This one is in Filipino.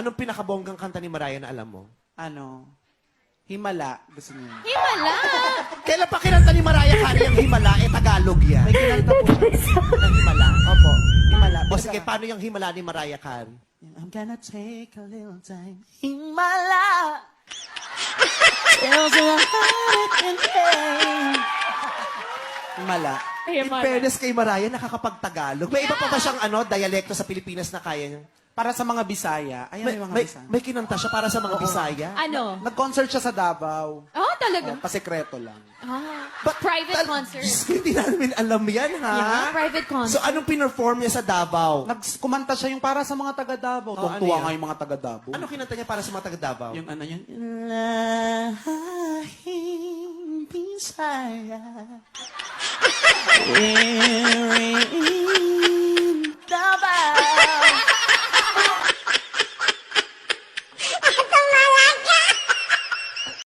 Anong pinakabonggang kanta ni Mariah na alam mo? Ano? Himala. Gusto niyo? Himala! Kailan pa kinanta ni Mariah Carey ang Himala? Tagalog yan. May kinanta po siya. Ng Himala? Opo. Himala. O sige, paano yung Himala ni Mariah Carey? I'm gonna take a little time. Himala. Tells me I'm hurting pain. Himala. In fairness kay Mariah, nakakapag-Tagalog. May iba pa ba siyang dialekto sa Pilipinas na kaya niya? Para sa mga Bisaya. Ayan May, yung mga may, Bisaya. may kinanta siya para sa mga Bisaya? Ano? Nag-concert siya sa Davao. Oh, talaga? Pasekreto lang. Private concert. Diyos ko, hindi namin alam yan, ha? Yeah, private concert. So, anong pinerform niya sa Davao? Kumanta siya yung para sa mga taga Davao. Oh, Tuwa ano nga yan? yung mga taga Davao. Ano kinanta niya para sa mga taga-Davao? Yung ano yun? Lahing Bisaya.